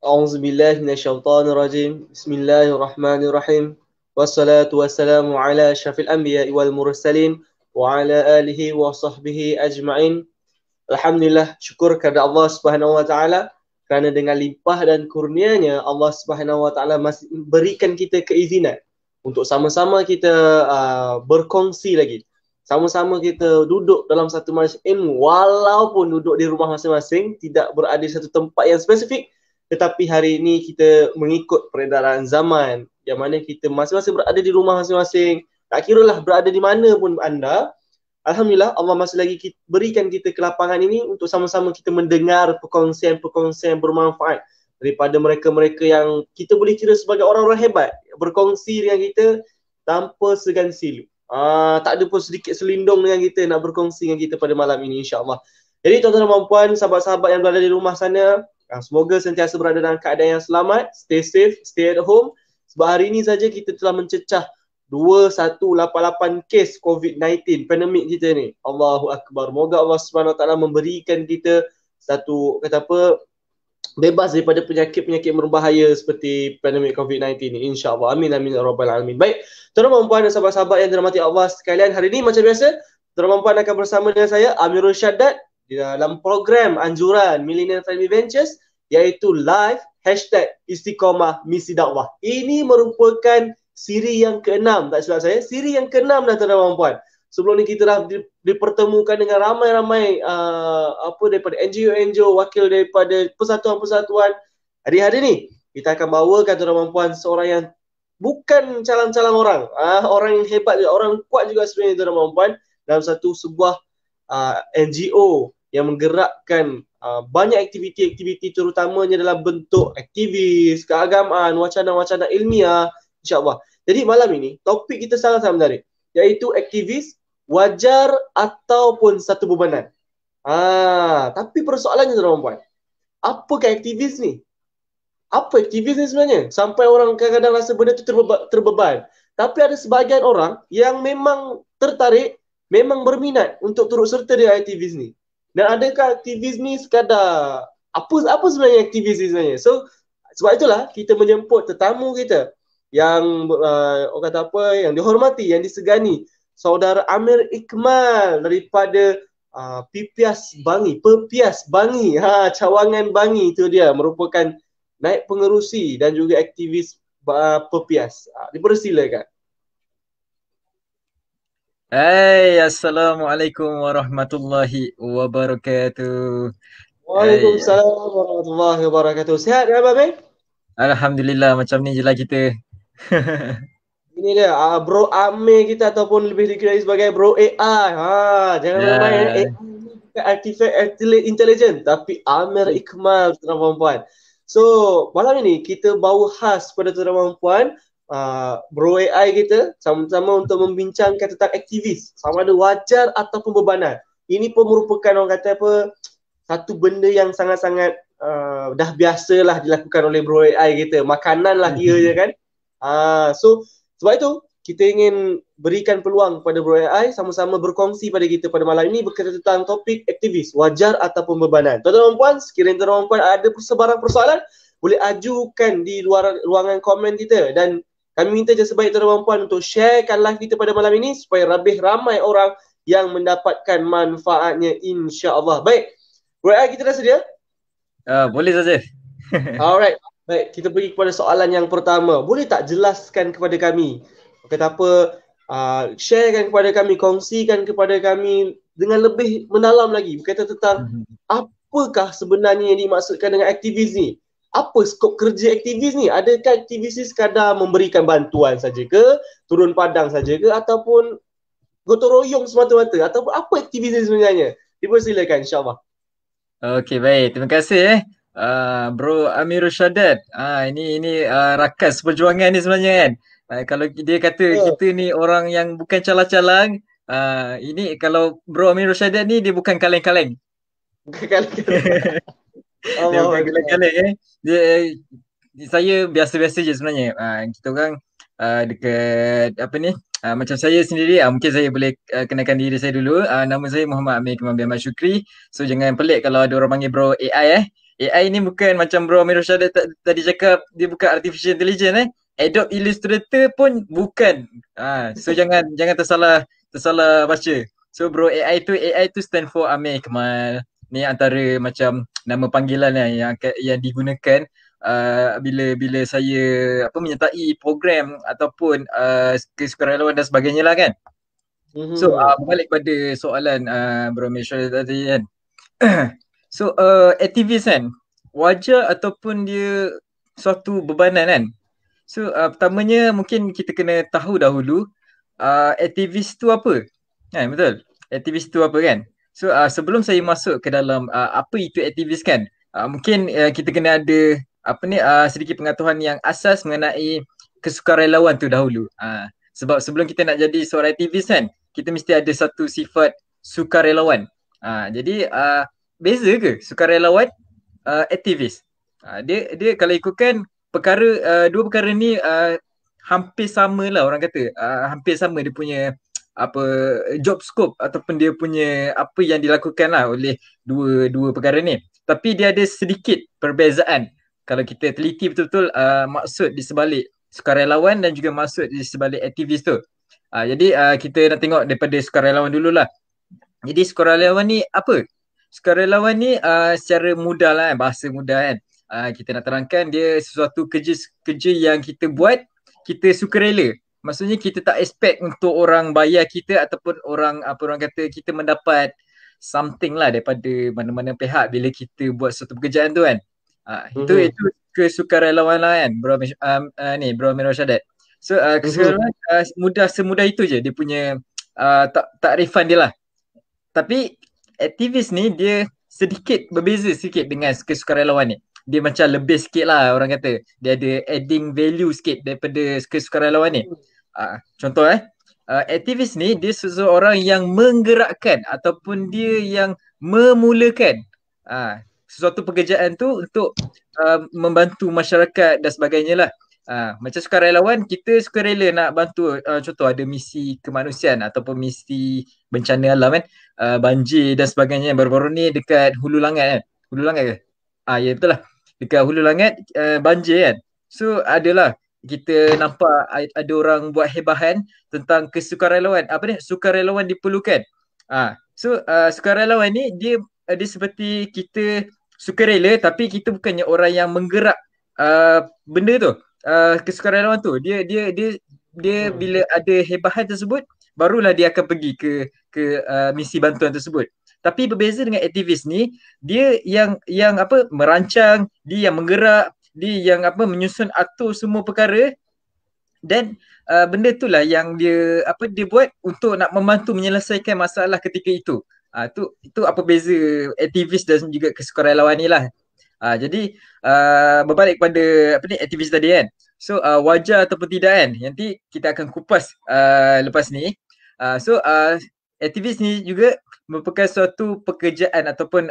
أعوذ بالله من الشيطان الرجيم بسم الله الرحمن الرحيم والصلاة والسلام على أشرف الأنبياء والمرسلين وعلى آله وصحبه أجمعين. Alhamdulillah, syukur kepada Allah Subhanahu Wa Taala kerana dengan limpah dan kurnianya Allah Subhanahu Wa Taala masih berikan kita keizinan untuk sama-sama kita berkongsi lagi. Sama-sama kita duduk dalam satu majlis ilmu walaupun duduk di rumah masing-masing, tidak berada di satu tempat yang spesifik, tetapi hari ini kita mengikut peredaran zaman yang mana kita masing-masing berada di rumah masing-masing. Tak kira lah berada di mana pun anda, Alhamdulillah Allah masih lagi berikan kita kelapangan ini untuk sama-sama kita mendengar perkongsian-perkongsian yang bermanfaat daripada mereka-mereka yang kita boleh kira sebagai orang-orang hebat, berkongsi dengan kita tanpa segan silu. Tak ada pun sedikit selindung dengan kita nak berkongsi dengan kita pada malam ini, insya-Allah. Jadi tuan-tuan dan puan, sahabat-sahabat yang berada di rumah sana, semoga sentiasa berada dalam keadaan yang selamat, stay safe, stay at home. Sebab hari ini saja kita telah mencecah 2188 kes COVID-19 pandemik kita ni. Allahu Akbar. Moga Allah Subhanahu Wa Taala memberikan kita satu bebas daripada penyakit-penyakit berbahaya seperti pandemik COVID-19 ni, insya-Allah. Amin amin ya rabbal alamin. Baik, tuan-tuan dan puan dan sahabat-sahabat yang dirahmati Allah sekalian, hari ini macam biasa tuan-tuan dan puan akan bersama dengan saya Amirul Syaddad di dalam program anjuran Millennial Family Ventures, iaitu live #Istiqomah Misi Dakwah. Ini merupakan siri yang ke-6, tak silap saya, siri yang ke-6 dah tuan-tuan dan puan. Sebelum ni kita dah dipertemukan dengan ramai-ramai daripada NGO-NGO, wakil daripada persatuan-persatuan. Hari-hari ni kita akan bawakan tuan-tuan dan puan seorang yang bukan calang-calang orang, orang yang hebat juga, orang kuat juga sebenarnya tuan-tuan dan puan, dalam sebuah NGO yang menggerakkan banyak aktiviti-aktiviti, terutamanya dalam bentuk aktivis, keagamaan, wacana-wacana ilmiah, insya-Allah. Jadi malam ini topik kita sangat-sangat menarik, iaitu aktivis wajar ataupun satu bebanan. Tapi persoalannya tuan-tuan dan puan, apakah aktivis ni? Apa aktivis ni sebenarnya? Sampai orang kadang-kadang rasa benda tu terbeban. Tapi ada sebahagian orang yang memang tertarik, memang berminat untuk turut serta dengan aktivis ni. Dan adakah aktivis ni sekadar apa sebenarnya aktivis ni sebenarnya? So sebab itulah kita menjemput tetamu kita yang orang kata apa, yang dihormati, yang disegani, saudara Amir Ikmal daripada Pepias Bangi, Cawangan Bangi, itu dia, merupakan naib pengerusi dan juga aktivis Pepias. Dipersilakan. Assalamualaikum warahmatullahi wabarakatuh. Waalaikumsalam warahmatullahi wabarakatuh. Sihat ya Abang? Alhamdulillah, macam ni je lah kita. Ini dia Bro Amir kita, ataupun lebih dikenali sebagai Bro AI. Jangan main-main, AI bukan artificial intelligence, tapi Amir Ikmal, tuan-tuan dan puan. So malam ini kita bawa khas pada tuan-tuan dan puan, Bro AI kita sama-sama untuk membincangkan tentang aktivis, sama ada wajar ataupun bebanan. Ini pun merupakan orang kata apa, satu benda yang sangat-sangat dah biasalah dilakukan oleh Bro AI kita. Makanan lah dia je kan. So sebab itu kita ingin berikan peluang kepada Bro AI sama-sama berkongsi pada kita pada malam ini berkaitan tentang topik aktivis wajar ataupun bebanan. Tuan-tuan dan puan, sekiranya tuan-tuan dan puan ada sebarang persoalan, boleh ajukan di luar ruangan komen kita, dan kami minta je sebaik tuan-tuan dan puan untuk sharekan live kita pada malam ini supaya lebih ramai orang yang mendapatkan manfaatnya, insya-Allah. Baik, Bro AI kita dah sedia? Boleh saja. Alright. Baik, kita pergi kepada soalan yang pertama. Boleh tak jelaskan kepada kami, kata apa, sharekan kepada kami, kongsikan kepada kami dengan lebih mendalam lagi berkaitan tentang apakah sebenarnya yang dimaksudkan dengan aktivis ni? Apa skop kerja aktivis ni? Adakah aktivis ni sekadar memberikan bantuan saja ke, turun padang saja ke, ataupun gotong royong semata-mata, ataupun apa aktivis ni sebenarnya? Dipersilakan, insya-Allah. Okey, baik. Terima kasih Bro Amirul Syaddad. Ini rakas perjuangan ni sebenarnya kan. Kalau dia kata kita ni orang yang bukan calang-calang, ini kalau Bro Amirul Syaddad ni dia bukan kaleng-kaleng. Bukan kaleng-kaleng. Dia bukan kaleng-kaleng saya biasa-biasa je sebenarnya. Kita orang dekat apa ni, macam saya sendiri, mungkin saya boleh kenalkan diri saya dulu. Nama saya Muhammad Amir Ikmal bin Ahmad Syukri. So jangan pelik kalau ada orang panggil Bro AI. AI ni bukan macam Bro Amir Syahid tadi cakap, dia bukan artificial intelligence Adobe Illustrator pun bukan. So jangan tersalah baca. So bro, AI tu stand for Amir Kamal. Ni antara macam nama panggilan yang digunakan bila saya menyertai program ataupun kesukarelawan dan sebagainya lah kan. So berbalik pada soalan Bro Misha tadi kan. So aktivis kan, wajar ataupun dia suatu bebanan kan. So pertamanya mungkin kita kena tahu dahulu aktivis tu apa. Kan, betul? Aktivis tu apa kan? So sebelum saya masuk ke dalam apa itu aktivis kan, mungkin kita kena ada sedikit pengetahuan yang asas mengenai kesukarelawan tu dahulu. Sebab sebelum kita nak jadi seorang aktivis kan, kita mesti ada satu sifat sukarelawan. Jadi beza ke sukarelawan aktivis? Dia kalau ikutkan dua perkara ni hampir sama lah orang kata. Hampir sama dia punya job scope ataupun dia punya apa yang dilakukan lah oleh dua perkara ni. Tapi dia ada sedikit perbezaan kalau kita teliti betul-betul maksud di sebalik sukarelawan dan juga maksud di sebalik aktivis tu. Jadi kita nak tengok daripada sukarelawan dululah. Jadi sukarelawan ni apa? Sukarelawan ni secara mudah lah bahasa mudah kan. Kita nak terangkan dia sesuatu kerja yang kita buat, kita sukarela. Maksudnya kita tak expect untuk orang bayar kita ataupun orang kata kita mendapat something lah daripada mana-mana pihak bila kita buat suatu pekerjaan tu kan. Itu kesukarelawan lah kan Bro Bro Amir Rashadat. So kesukarelawan semudah itu je dia punya takrifan dia lah. Tapi aktivis ni dia sedikit berbeza sikit dengan kesukarelawan ni. Dia macam lebih sikit lah orang kata. Dia ada adding value sikit daripada kesukarelawan ni. Contoh aktivis ni dia seseorang yang menggerakkan ataupun dia yang memulakan sesuatu pekerjaan tu untuk membantu masyarakat dan sebagainya lah. Macam sukarelawan, kita sukarela nak bantu contoh ada misi kemanusiaan ataupun misi bencana alam kan, banjir dan sebagainya. Baru-baru ni dekat Hulu Langat kan. Hulu Langat ke? Ya betul lah. Dekat Hulu Langat banjir kan. So adalah kita nampak ada orang buat hebahan tentang kesukarelawan. Sukarelawan diperlukan. So sukarelawan ni dia seperti kita sukarela tapi kita bukannya orang yang menggerak benda tu. Kesukarelawan tu dia bila ada hebahan tersebut barulah dia akan pergi ke misi bantuan tersebut. Tapi berbeza dengan aktivis ni, dia yang merancang, dia yang menggerak, dia yang menyusun atur semua perkara dan benda itulah yang dia buat untuk nak membantu menyelesaikan masalah ketika itu. Itu apa beza aktivis dan juga kesukarelawan ni lah. Jadi berbalik pada aktivis tadi kan. So wajar ataupun tidak kan, nanti kita akan kupas lepas ni. So aktivis ni juga merupakan suatu pekerjaan ataupun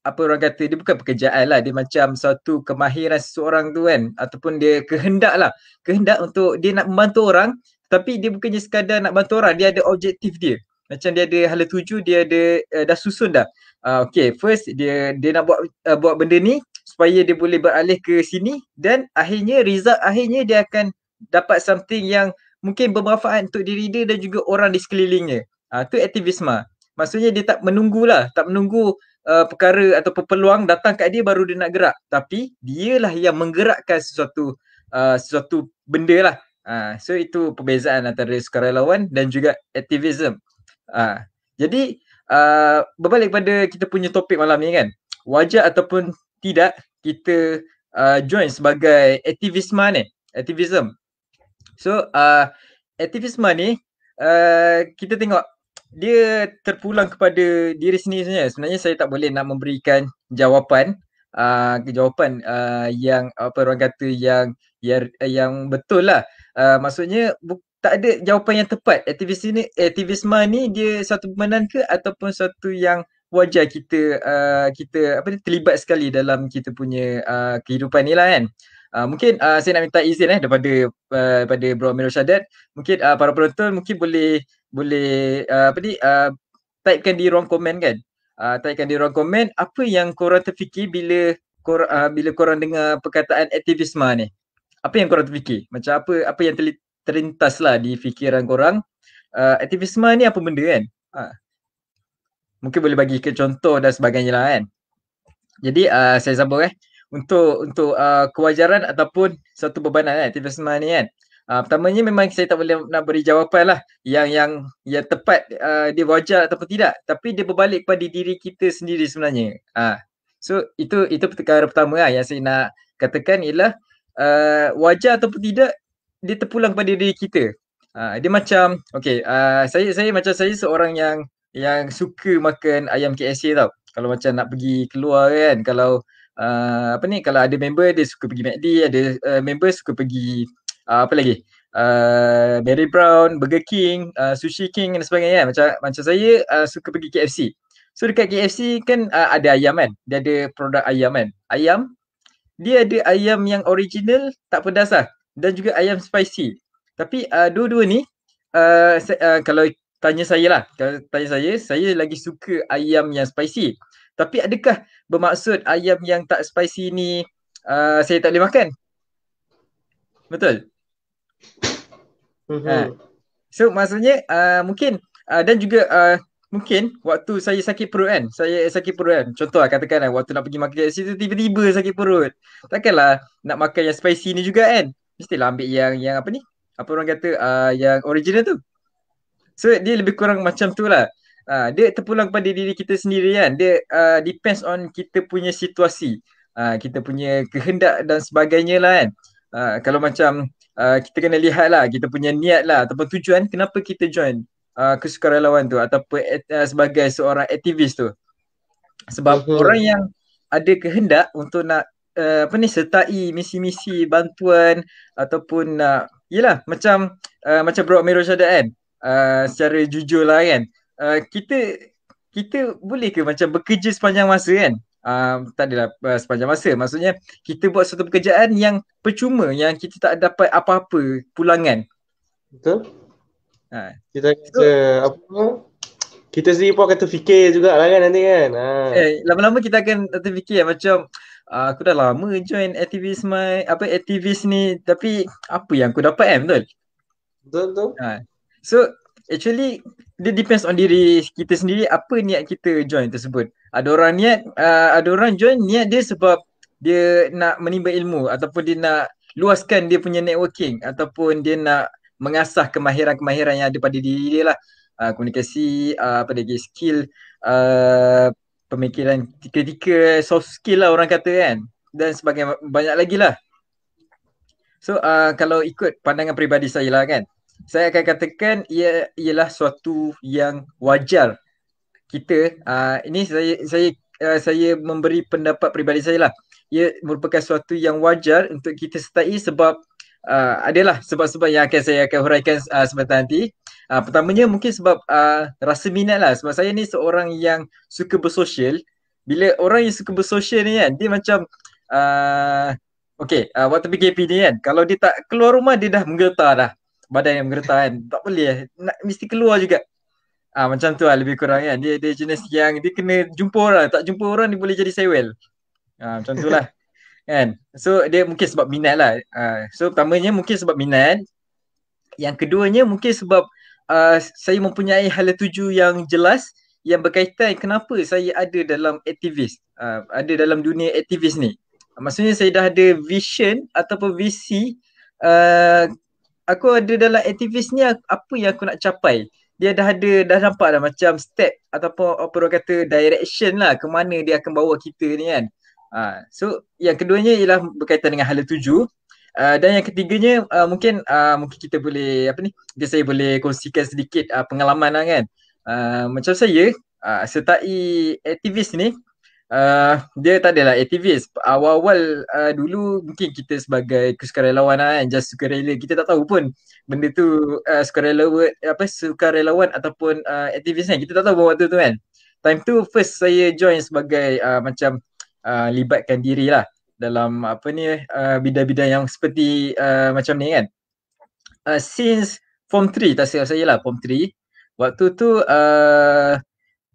apa orang kata, dia bukan pekerjaan lah, dia macam suatu kemahiran seseorang tu kan, ataupun dia kehendak untuk dia nak membantu orang, tapi dia bukannya sekadar nak bantu orang, dia ada objektif dia. Macam dia ada hala tuju, dia ada dah susun dah. Okay, first dia nak buat benda ni supaya dia boleh beralih ke sini dan akhirnya result akhirnya dia akan dapat something yang mungkin bermanfaat untuk diri dia dan juga orang di sekelilingnya. Tu aktivisme. Maksudnya dia tak menunggu perkara atau peluang datang kat dia baru dia nak gerak, tapi dialah yang menggerakkan sesuatu benda lah. So itu perbezaan antara sukarelawan dan juga aktivisme. Jadi berbalik pada kita punya topik malam ni kan, wajar ataupun tidak kita join sebagai aktivisme. So aktivisme ni kita tengok dia terpulang kepada diri sendiri sebenarnya. Sebenarnya saya tak boleh nak memberikan jawapan yang orang kata yang betul lah. Maksudnya tak ada jawapan yang tepat. Aktivisme ni dia satu benaran ke ataupun satu yang wajar kita terlibat sekali dalam kita punya kehidupan ni lah kan. Mungkin saya nak minta izin daripada Bro Amir Rashadat. Mungkin para penonton mungkin boleh typekan di ruang komen kan. Typekan di ruang komen apa yang korang terfikir bila korang dengar perkataan aktivisme ni. Apa yang korang terfikir? Macam apa yang terlintas lah di fikiran korang. Aktivisme ni apa benda kan? Mungkin boleh bagi ke contoh dan sebagainya lah kan. Jadi saya sambung untuk kewajaran ataupun satu bebanan aktivisme ni kan. Pertamanya memang saya tak boleh nak beri jawapan lah yang tepat dia wajar ataupun tidak, tapi dia berbalik pada diri kita sendiri sebenarnya. So itu perkara pertama yang saya nak katakan ialah wajar ataupun tidak dia terpulang pada diri kita. Dia macam saya seorang yang suka makan ayam KFC tau. Kalau macam nak pergi keluar kan, kalau kalau ada member dia suka pergi McD, ada member suka pergi apa lagi? Mary Brown, Burger King, Sushi King dan sebagainya kan. Macam saya suka pergi KFC. So dekat KFC kan ada ayam kan. Dia ada produk ayam kan. Ayam dia ada ayam yang original tak pedas lah, dan juga ayam spicy. Tapi dua-dua ni kalau tanya saya lagi suka ayam yang spicy. Tapi adakah bermaksud ayam yang tak spicy ni saya tak boleh makan? Betul? So maksudnya mungkin dan juga mungkin waktu saya sakit perut kan. Contoh lah katakan waktu nak pergi makan KFC tu tiba-tiba sakit perut. Takkanlah nak makan yang spicy ni juga kan. Mestilah ambil yang apa ni? Apa orang kata yang original tu. So dia lebih kurang macam tu lah. Dia terpulang pada diri kita sendiri kan. Dia depends on kita punya situasi. Kita punya kehendak dan sebagainya lah kan. Kalau macam kita kena lihat lah kita punya niat lah ataupun tujuan kenapa kita join kesukarelawan tu ataupun sebagai seorang aktivis tu. Sebab orang yang ada kehendak untuk nak sertai misi-misi bantuan ataupun nak macam Bro Amirul Syadat kan, secara jujur lah kan, kita boleh ke macam bekerja sepanjang masa kan? Tak adalah sepanjang masa. Maksudnya kita buat satu pekerjaan yang percuma, yang kita tak dapat apa-apa pulangan. Betul. Kita sendiri pun akan terfikir jugalah kan nanti kan. Lama-lama kita akan terfikir macam aku dah lama join aktivis ni, tapi apa yang aku dapat kan? Betul. So actually dia depends on diri kita sendiri apa niat kita join tersebut. Ada orang join niat dia sebab dia nak menimba ilmu ataupun dia nak luaskan dia punya networking ataupun dia nak mengasah kemahiran-kemahiran yang ada pada diri dia lah. Komunikasi, apa lagi, skill, pemikiran kritikal, soft skill lah orang kata kan, dan sebagainya, banyak lagi lah. So kalau ikut pandangan peribadi saya lah kan, saya akan katakan ia ialah suatu yang wajar. Kita ini saya memberi pendapat peribadi saya lah. Ia merupakan suatu yang wajar untuk kita sertai sebab adalah sebab-sebab yang saya akan huraikan sebentar nanti. Pertamanya mungkin sebab rasa minat lah. Sebab saya ni seorang yang suka bersosial. Bila orang yang suka bersosial ni kan, dia macam waktu PKP ni kan, kalau dia tak keluar rumah dia dah menggetar dah. Badan yang menggetar kan. Tak boleh, mesti keluar juga. Macam tu lah lebih kurang kan. Dia jenis yang dia kena jumpa orang. Tak jumpa orang dia boleh jadi sewel. Macam tu lah. Kan? So dia mungkin sebab minat lah. So pertamanya mungkin sebab minat. Yang keduanya mungkin sebab saya mempunyai hala tuju yang jelas yang berkaitan kenapa saya ada dalam aktivis. Ada dalam dunia aktivis ni. Maksudnya saya dah ada vision ataupun visi. Aku ada dalam aktivis ni apa yang aku nak capai. Dia dah nampak dah macam step ataupun apa orang kata direction lah ke mana dia akan bawa kita ni kan. So yang keduanya ialah berkaitan dengan hala tuju. Dan yang ketiganya mungkin kita boleh saya boleh kongsikan sedikit pengalaman lah kan. Macam saya sertai aktivis ni, dia tak adalah aktivis. Awal-awal dulu mungkin kita sebagai sukarelawan lah kan, just sukarela, kita tak tahu pun benda tu sukarelawan ataupun aktivis kan, kita tak tahu pun waktu tu kan. Time tu first saya join sebagai macam libatkan diri lah dalam bidang-bidang yang seperti macam ni kan. Since form 3 tak silap saya lah, form 3 waktu tu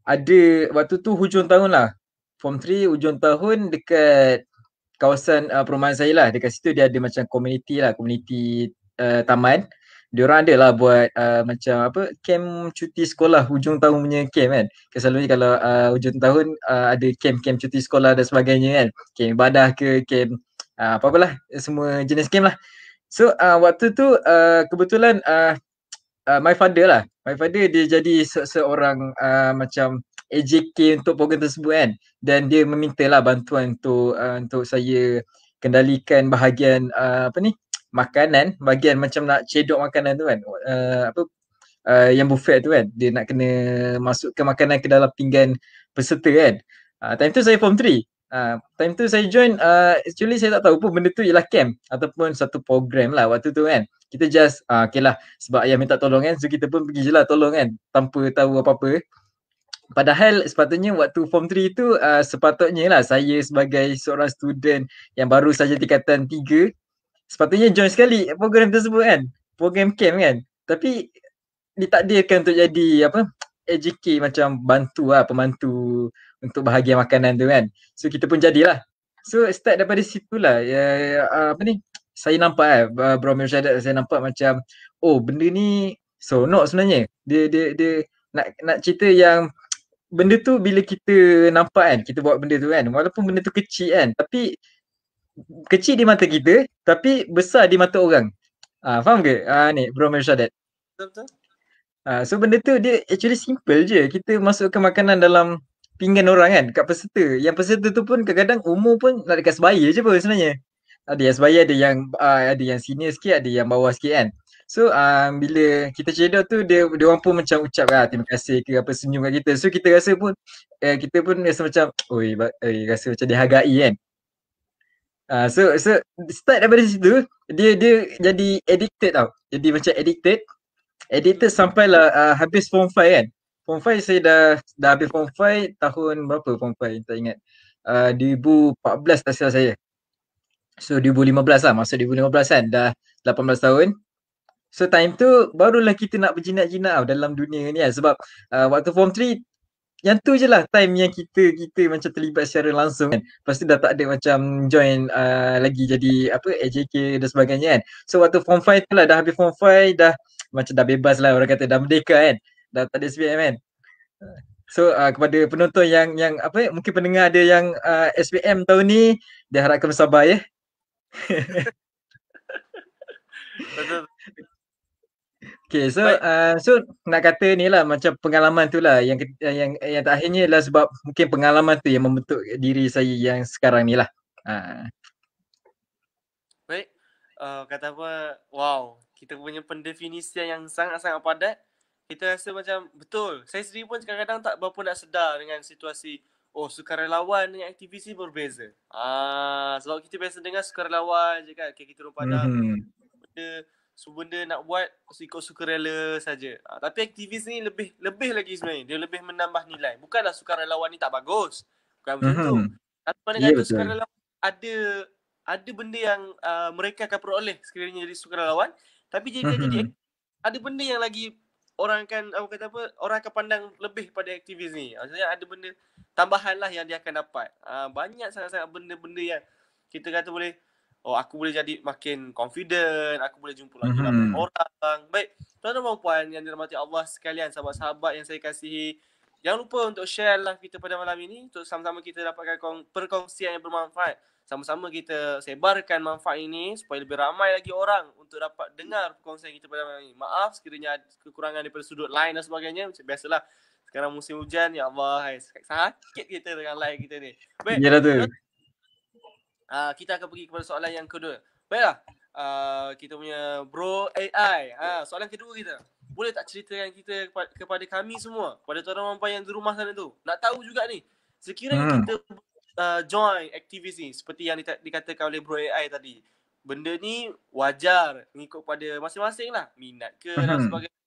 ada waktu tu hujung tahun lah. Form 3 hujung tahun dekat kawasan perumahan saya lah. Dekat situ dia ada macam komuniti lah, komuniti taman. Diorang ada lah buat macam apa, camp cuti sekolah, hujung tahun punya camp kan. Selalunya kalau hujung tahun ada camp-camp cuti sekolah dan sebagainya kan. Camp ibadah ke, camp apa-apalah, semua jenis camp lah. So waktu tu kebetulan my father lah. My father dia jadi seorang macam AJK untuk program tersebut kan. Dan dia meminta lah bantuan untuk saya kendalikan bahagian apa ni, makanan, bahagian macam nak cedok makanan tu kan. Apa yang buffet tu kan. Dia nak kena masukkan makanan ke dalam pinggan peserta kan. Time tu saya form 3. Time tu saya join, actually saya tak tahu pun benda tu ialah camp ataupun satu program lah waktu tu kan. Kita just okay lah, sebab ayah minta tolong kan, so kita pun pergi je lah tolong kan, tanpa tahu apa-apa. Padahal sepatutnya waktu form 3 tu sepatutnya lah saya sebagai seorang student yang baru saja tingkatan 3 sepatutnya join sekali program tersebut kan, program camp kan. Tapi ditakdirkan untuk jadi apa, AJK macam bantu lah, pembantu untuk bahagian makanan tu kan. So kita pun jadilah. So start daripada situ lah apa ni, saya nampak Bro Amir Syahadat, saya nampak macam oh benda ni seronok sebenarnya. Dia nak cerita yang benda tu bila kita nampak kan, kita buat benda tu kan, walaupun benda tu kecil kan, tapi kecil di mata kita tapi besar di mata orang. Faham ke ni Bro Amir Syahadat? Betul-betul. So benda tu dia actually simple je. Kita masukkan makanan dalam pinggan orang kan, kat peserta. Yang peserta tu pun kadang-kadang umur pun nak dekat sebaya je pun sebenarnya. Ada yang sebaya, ada yang senior sikit, ada yang bawah sikit kan. So bila kita cedok tu dia orang pun macam ucap terima kasih ke apa, senyum kat kita. So kita rasa pun kita pun rasa macam oi rasa macam dihargai kan. So start daripada situ dia jadi addicted tau. Jadi macam addicted sampailah habis form 5 kan. Form 5 saya dah habis form 5 tahun berapa form 5 tak ingat. 2014 tak salah saya. So 2015 lah, masa 2015 kan, dah 18 tahun. So time tu barulah kita nak berjinak-jinak dalam dunia ni kan. Sebab waktu form 3 yang tu je lah time yang kita macam terlibat secara langsung kan. Lepas tu dah tak ada macam join lagi jadi apa AJK dan sebagainya kan. So waktu form 5 tu lah, dah habis form 5, dah macam dah bebas lah, orang kata dah merdeka kan. Dah tak ada SPM kan. So kepada penonton yang apa, mungkin pendengar ada yang SPM tahun ni, dia harapkan bersabar ya. Betul. Okay, so nak kata ni lah macam pengalaman tu lah yang terakhirnya lah, sebab mungkin pengalaman tu yang membentuk diri saya yang sekarang ni lah. Baik, kata apa, wow, kita punya pendefinisian yang sangat-sangat padat. Kita rasa macam betul. Saya sendiri pun kadang-kadang tak berapa nak sedar dengan situasi sukarelawan dengan aktivis ni berbeza. Sebab kita biasa dengar sukarelawan je kan, okay, kita orang padang benda nak buat ikut sukarela saja. Tapi aktivis ni lebih lagi sebenarnya. Dia lebih menambah nilai. Bukanlah sukarelawan ni tak bagus. Bukan macam tu. Tapi mana kata sukarelawan ada benda yang mereka akan peroleh sekiranya jadi sukarelawan. Tapi jika jadi ada benda yang lagi orang akan pandang lebih pada aktivis ni. Maksudnya ada benda tambahan lah yang dia akan dapat. Banyak sangat-sangat benda-benda yang kita kata boleh, aku boleh jadi makin confident, aku boleh jumpa lagi ramai orang. Baik, tuan-tuan dan puan yang dirahmati Allah sekalian, sahabat-sahabat yang saya kasihi, jangan lupa untuk share live kita pada malam ini untuk sama-sama kita dapatkan perkongsian yang bermanfaat. Sama-sama kita sebarkan manfaat ini supaya lebih ramai lagi orang untuk dapat dengar perkongsian kita pada malam ini. Maaf sekiranya ada kekurangan daripada sudut lain dan sebagainya. Macam biasalah, sekarang musim hujan, ya Allah, sakit kita dengan live kita ni. Baik, yalah tu. Kita akan pergi kepada soalan yang kedua. Baiklah, kita punya Bro AI. Soalan kedua kita. Boleh tak ceritakan kita kepada kami semua, kepada tuan-tuan yang di rumah sana tu, nak tahu juga ni, sekiranya kita join aktivis ni seperti yang dikatakan oleh Bro AI tadi, benda ni wajar mengikut pada masing-masing lah, minat ke dan sebagainya.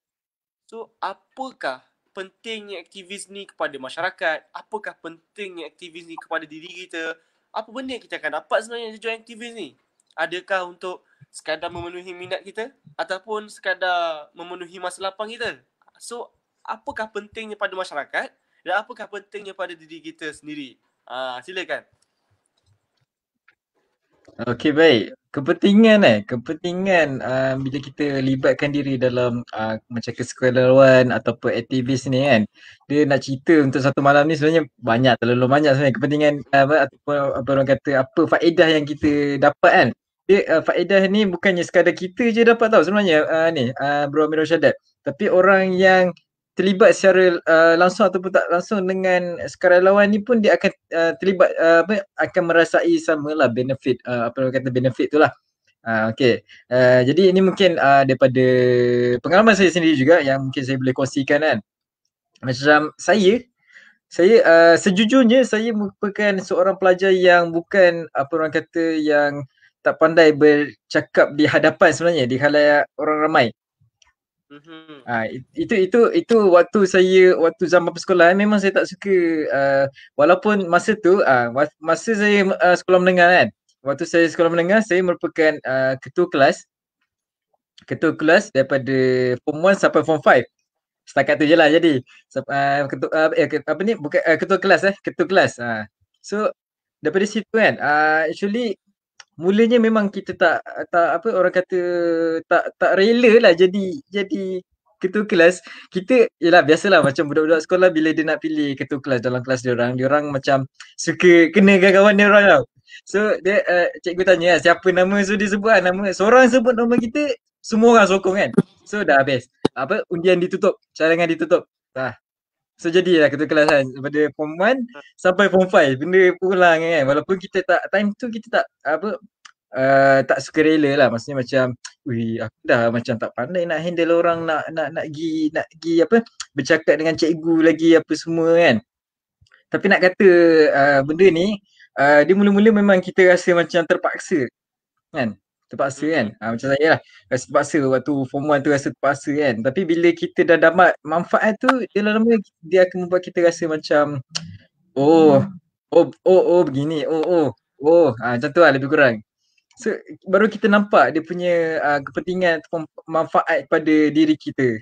So apakah pentingnya aktivis ni kepada masyarakat? Apakah pentingnya aktivis ni kepada diri kita? Apa benda yang kita akan dapat sebenarnya join aktivis ni? Adakah untuk sekadar memenuhi minat kita ataupun sekadar memenuhi masa lapang kita? So, apakah pentingnya pada masyarakat dan apakah pentingnya pada diri kita sendiri. Silakan. Okey, baik. Kepentingan bila kita libatkan diri dalam macam kesukarelawan ataupun aktivis ni kan. Dia nak cerita untuk satu malam ni sebenarnya banyak, terlalu banyak sebenarnya kepentingan ataupun apa orang kata apa faedah yang kita dapat kan. Dia faedah ni bukannya sekadar kita je dapat tahu sebenarnya Bro Amirul Syadad. Tapi orang yang terlibat secara langsung ataupun tak langsung dengan sukarelawan ni pun dia akan terlibat akan merasai samalah benefit apa orang kata benefit tu lah. Okey. Jadi ini mungkin daripada pengalaman saya sendiri juga yang mungkin saya boleh kongsikan kan. Macam saya sejujurnya saya merupakan seorang pelajar yang bukan apa orang kata yang tak pandai bercakap di hadapan sebenarnya di khalayak orang ramai. Itu waktu zaman persekolahan memang saya tak suka walaupun masa tu masa saya sekolah menengah kan. Waktu saya sekolah menengah saya merupakan ketua kelas daripada form 1 sampai form 5. Setakat tu je lah jadi. Ketua kelas. So daripada situ kan actually mulanya memang kita tak apa orang kata tak rela lah jadi ketua kelas. Kita yalah biasalah macam budak-budak sekolah bila dia nak pilih ketua kelas dalam kelas dia orang macam suka kena kawan dia orang tau. So dia cikgu tanya siapa nama, so dia sebut nama, seorang sebut nama kita, semua orang sokong kan. So dah habis. Undian ditutup, cadangan ditutup. So jadilah ketua kelas kan daripada form 1 sampai form 5 benda pulang kan. Walaupun kita tak time tu kita tak tak suka rela lah, maksudnya macam aku dah macam tak pandai nak handle orang, nak gi bercakap dengan cikgu lagi apa semua kan. Tapi nak kata benda ni dia mula-mula memang kita rasa macam terpaksa kan. Macam saya lah rasa terpaksa waktu form 1 tu, rasa terpaksa kan. Tapi bila kita dah dapat manfaat tu, dia lama-lama dia akan membuat kita rasa macam begini, macam tu lah lebih kurang. So baru kita nampak dia punya kepentingan ataupun manfaat pada diri kita.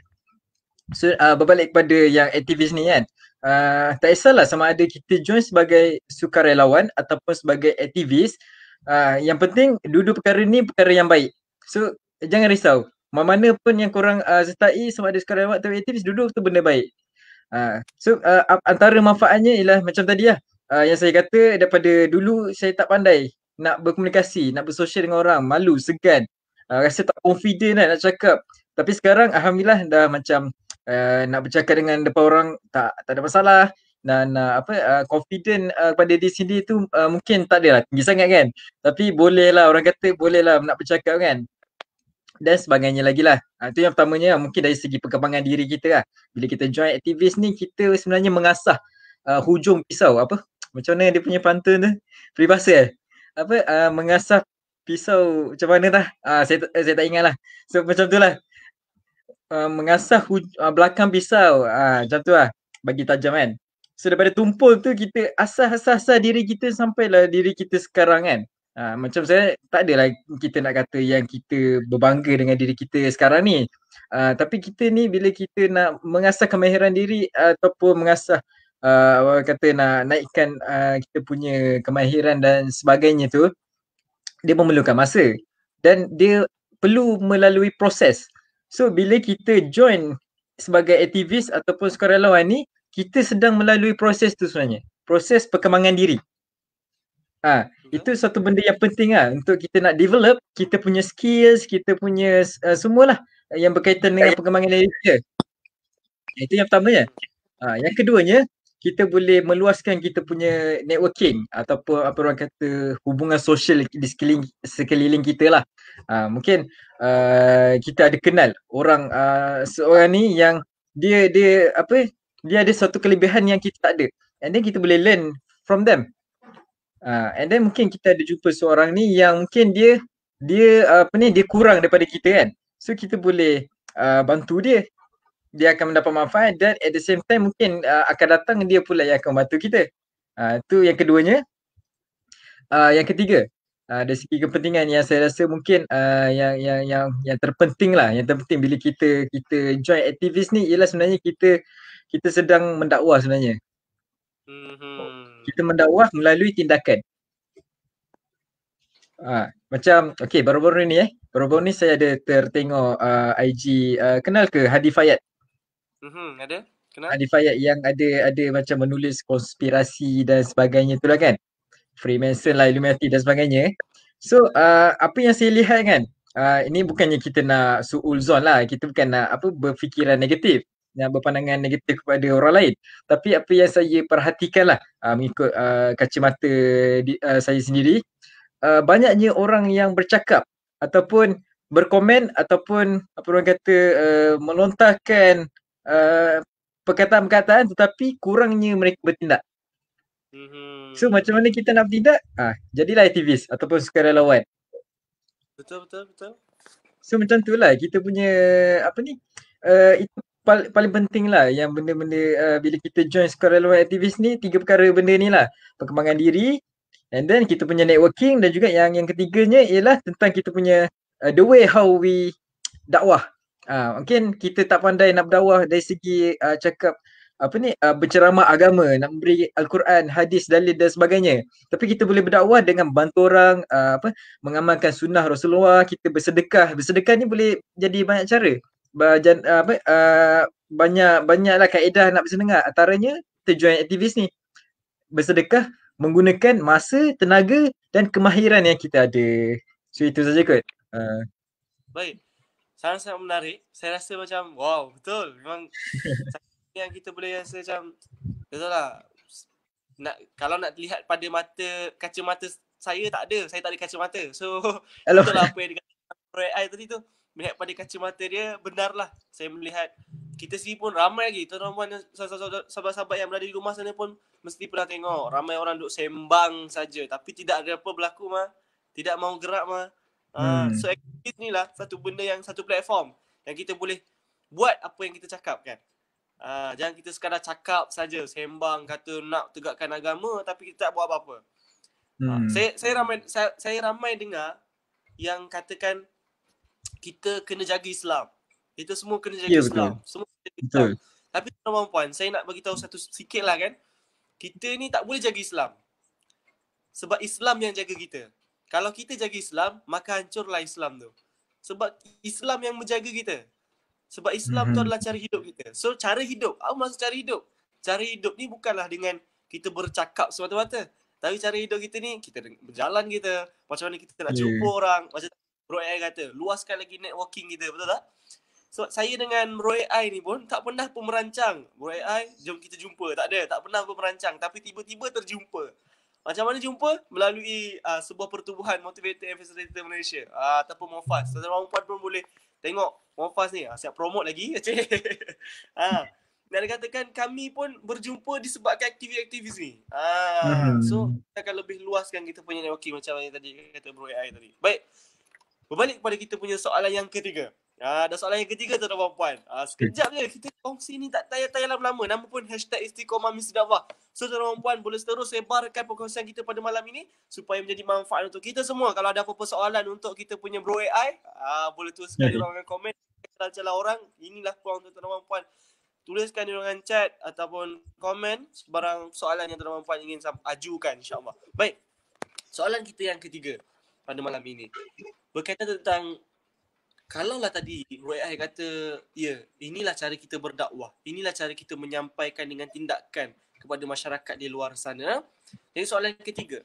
So berbalik kepada yang aktivis ni kan, tak kisahlah sama ada kita join sebagai sukarelawan ataupun sebagai aktivis, yang penting dua-dua perkara ni perkara yang baik. So jangan risau, mana pun yang korang sertai sama ada sukarelawan atau aktivis, dua-dua tu benda baik. So antara manfaatnya ialah macam tadi lah, yang saya kata daripada dulu saya tak pandai nak berkomunikasi, nak bersosial dengan orang, malu, segan, rasa tak confident nak cakap. Tapi sekarang alhamdulillah dah macam nak bercakap dengan depan orang tak ada masalah. Dan confident pada diri sendiri tu mungkin tak adalah tinggi sangat kan. Tapi boleh lah, orang kata boleh lah nak bercakap kan. Dan sebagainya lagi lah. Itu yang pertamanya mungkin dari segi perkembangan diri kita lah. Bila kita join aktivis ni, kita sebenarnya mengasah hujung pisau. Macam mana dia punya pantun tu? Peribahasa mengasah pisau macam mana dah? Saya tak ingat lah. So macam tu lah. Mengasah belakang pisau. Macam tu lah. Bagi tajam kan. So daripada tumpul tu kita asah diri kita sampailah diri kita sekarang kan. Macam saya tak adalah kita nak kata yang kita berbangga dengan diri kita sekarang ni. Tapi kita ni bila kita nak mengasah kemahiran diri ataupun mengasah orang kata nak naikkan kita punya kemahiran dan sebagainya tu, dia memerlukan masa dan dia perlu melalui proses. So bila kita join sebagai aktivis ataupun sukarelawan ni, kita sedang melalui proses tu sebenarnya. Proses perkembangan diri. Itu satu benda yang penting lah untuk kita nak develop kita punya skills, kita punya semualah yang berkaitan dengan perkembangan diri kita. Itu yang pertamanya. Yang keduanya, kita boleh meluaskan kita punya networking ataupun apa orang kata hubungan sosial di sekeliling kita lah. Mungkin kita ada kenal orang seorang ni yang dia ada satu kelebihan yang kita tak ada, and then kita boleh learn from them. And then mungkin kita ada jumpa seorang ni yang mungkin dia kurang daripada kita kan. So kita boleh bantu dia. Dia akan mendapat manfaat dan at the same time mungkin akan datang dia pula yang akan bantu kita. Itu yang keduanya. Yang ketiga, dari segi kepentingan yang saya rasa mungkin yang terpenting lah, yang terpenting bila kita join aktivis ni ialah sebenarnya kita sedang mendakwah sebenarnya. Kita mendakwah melalui tindakan. Macam okey baru-baru ni saya ada tertengok IG kenal ke Hadi Fayad? Ada? Kenal? Hadi Fayad yang ada macam menulis konspirasi dan sebagainya tu lah kan. Freemason lah, Illuminati dan sebagainya. So apa yang saya lihat kan, ini bukannya kita nak suuzon lah, kita bukan nak berfikiran negatif, nak berpandangan negatif kepada orang lain. Tapi apa yang saya perhatikan lah, mengikut kacamata saya sendiri, banyaknya orang yang bercakap ataupun berkomen ataupun apa orang kata melontarkan perkataan-perkataan tetapi kurangnya mereka bertindak. So macam mana kita nak bertindak? Jadilah aktivis ataupun sukarelawan. Betul. So macam tu lah kita punya itu paling penting lah yang benda-benda bila kita join sukarelawan aktivis ni, 3 perkara benda ni lah. Perkembangan diri, and then kita punya networking, dan juga yang ketiganya ialah tentang kita punya the way how we dakwah. Mungkin kita tak pandai nak berdakwah dari segi cakap berceramah agama, nak memberi Al-Quran, hadis, dalil dan sebagainya. Tapi kita boleh berdakwah dengan bantu orang mengamalkan sunnah Rasulullah, kita bersedekah. Bersedekah ni boleh jadi banyak cara. Banyaklah kaedah nak bersedekah. Antaranya kita join aktivis ni. Bersedekah menggunakan masa, tenaga dan kemahiran yang kita ada. So itu saja kot. Baik. Sangat-sangat menarik. Saya rasa macam wow, betul. Memang yang kita boleh rasa macam betul lah. Kalau nak lihat pada kacamata saya tak ada. Saya tak ada kacamata. So betul lah apa yang dikatakan Roy I tadi tu. Melihat pada kacamata dia, benarlah. Saya melihat kita sendiri pun ramai lagi. Tuan-tuan sahabat-sahabat yang berada di rumah sana pun mesti pernah tengok. Ramai orang duk sembang saja. Tapi tidak ada apa berlaku mah. Tidak mau gerak mah. So aktivis ni lah satu benda yang satu platform yang kita boleh buat apa yang kita cakap kan. Jangan kita sekadar cakap saja, sembang, kata nak tegakkan agama tapi kita tak buat apa-apa. Saya ramai dengar yang katakan kita kena jaga Islam. Kita semua kena jaga Islam. Semua kena jaga Islam. Tapi tuan-puan, saya nak bagi tahu satu sikit lah kan. Kita ni tak boleh jaga Islam. Sebab Islam yang jaga kita. Kalau kita jaga Islam, maka hancurlah Islam tu. Sebab Islam yang menjaga kita. Sebab Islam tu adalah cara hidup kita. So cara hidup, apa maksud cara hidup? Cara hidup ni bukanlah dengan kita bercakap semata-mata. Tapi cara hidup kita ni, kita berjalan kita. Macam mana kita nak jumpa orang. Macam Roy I kata, luaskan lagi networking kita, betul tak? So saya dengan Roy I ni pun tak pernah pun merancang. Roy I, jom kita jumpa. Tak ada, tak pernah pun merancang. Tapi tiba-tiba terjumpa. Macam mana jumpa? Melalui sebuah pertubuhan Motivator and Facilitator Malaysia ataupun MOFAS. Tuan-tuan pun boleh tengok MOFAS ni. Siap promote lagi. Dan dikatakan kami pun berjumpa disebabkan aktivis-aktivis ni. So kita akan lebih luaskan kita punya networking macam yang tadi kata Bro AI tadi. Baik. Berbalik kepada kita punya soalan yang ketiga. Dan soalan yang ketiga tuan-tuan puan. Sekejap je kita kongsi ni tak tayar lama-lama. Nama pun #Istiqomah Misi Dakwah. So tuan-tuan puan boleh terus sebarkan perkongsian kita pada malam ini supaya menjadi manfaat untuk kita semua. Kalau ada apa-apa soalan untuk kita punya Bro AI, boleh tuliskan di ruangan komen. Celah-celah orang, inilah peluang untuk tuan-tuan puan. Tuliskan di ruangan chat ataupun komen sebarang soalan yang tuan-tuan puan ingin ajukan, insya-Allah. Baik. Soalan kita yang ketiga pada malam ini berkaitan tentang kalaulah tadi Roy I kata, ya, inilah cara kita berdakwah. Inilah cara kita menyampaikan dengan tindakan kepada masyarakat di luar sana. Jadi soalan ketiga,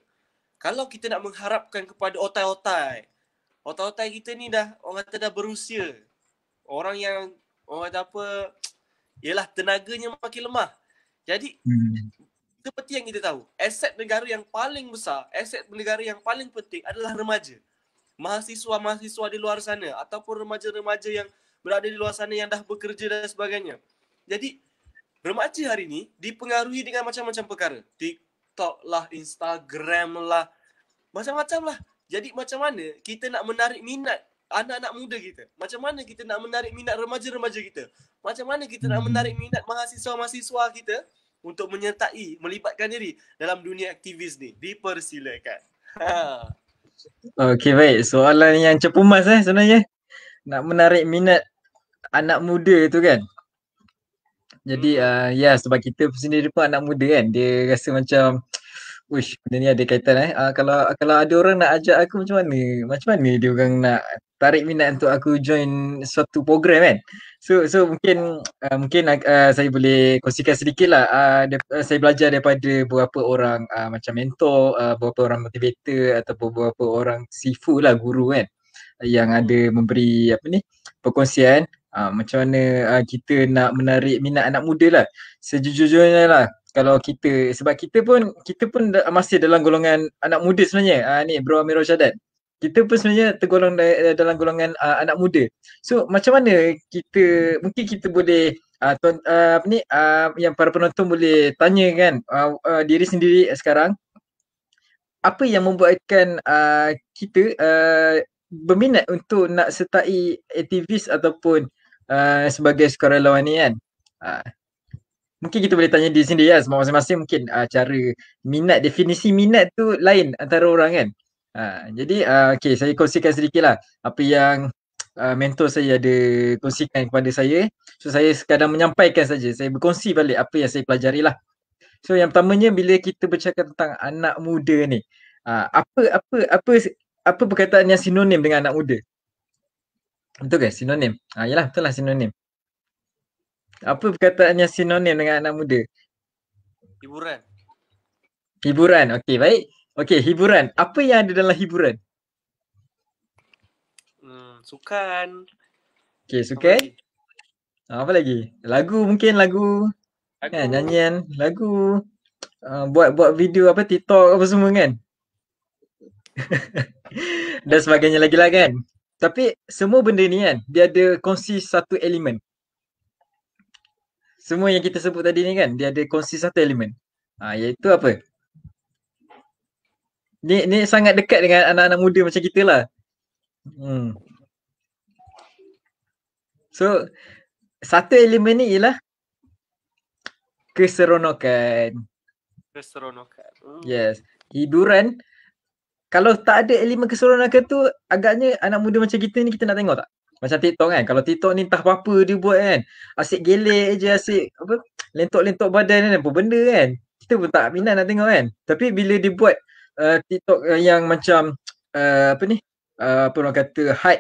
kalau kita nak mengharapkan kepada otai-otai kita ni dah, orang kata dah berusia. Orang yang, orang kata apa, ialah tenaganya makin lemah. Jadi, seperti yang kita tahu, aset negara yang paling besar, aset negara yang paling penting adalah remaja. Mahasiswa-mahasiswa di luar sana ataupun remaja-remaja yang berada di luar sana yang dah bekerja dan sebagainya. Jadi, remaja hari ini dipengaruhi dengan macam-macam perkara. TikTok lah, Instagram lah, macam-macam lah. Jadi, macam mana kita nak menarik minat anak-anak muda kita? Macam mana kita nak menarik minat remaja-remaja kita? Macam mana kita nak menarik minat mahasiswa-mahasiswa kita untuk menyertai, melibatkan diri dalam dunia aktivis ni? Dipersilakan. Okey, baik. Soalan yang cepumas sebenarnya. Nak menarik minat anak muda tu kan. Jadi ya, sebab kita sendiri pun anak muda kan. Dia rasa macam Uish, benda ni ada kaitan kalau ada orang nak ajak aku macam mana? Macam mana dia orang nak tarik minat untuk aku join suatu program kan? So mungkin saya boleh kongsikan sedikit lah. Saya belajar daripada beberapa orang macam mentor, beberapa orang motivator ataupun beberapa orang sifu lah, guru kan, yang ada memberi perkongsian macam mana kita nak menarik minat anak muda lah. Sejujurnya lah, kalau sebab kita pun masih dalam golongan anak muda sebenarnya. Ni Bro Amirul Syadat, kita pun sebenarnya tergolong dalam golongan anak muda. So macam mana mungkin kita boleh yang para penonton boleh tanya kan diri sendiri sekarang, apa yang membuatkan kita berminat untuk nak sertai aktivis ataupun sebagai sukarelawan ni kan. Mungkin kita boleh tanya di sini ya, masing-masing mungkin cara minat, definisi minat tu lain antara orang kan. Jadi okay, saya kongsikan sedikit lah apa yang mentor saya ada kongsikan kepada saya. So saya sekadar menyampaikan saja, saya berkongsi balik apa yang saya pelajari lah. So yang pertamanya, bila kita bercakap tentang anak muda ni, apa perkataan yang sinonim dengan anak muda? Betul ke sinonim? Yalah, betul lah sinonim. Apa perkataan yang sinonim dengan anak muda? Hiburan. Okey, baik. Okey, hiburan. Apa yang ada dalam hiburan? Sukan. Okey, sukan. Apa lagi? Lagu mungkin, lagu. Kan, nyanyian, lagu. Buat video TikTok apa semua kan. Dan sebagainya lagi lah kan. Tapi semua benda ni kan, dia ada kongsi satu elemen. Semua yang kita sebut tadi ni kan, dia ada kongsi satu elemen. Iaitu apa? Ni sangat dekat dengan anak-anak muda macam kita lah. So, satu elemen ni ialah keseronokan. Yes. Hiburan. Kalau tak ada elemen keseronokan tu, agaknya anak muda macam kita ni, kita nak tengok tak? Macam TikTok kan. Kalau TikTok ni entah apa-apa dia buat kan. Asyik gelek je, asyik lentok-lentok badan kan. Apa benda kan. Kita pun tak minat nak tengok kan. Tapi bila dia buat TikTok yang macam apa orang kata high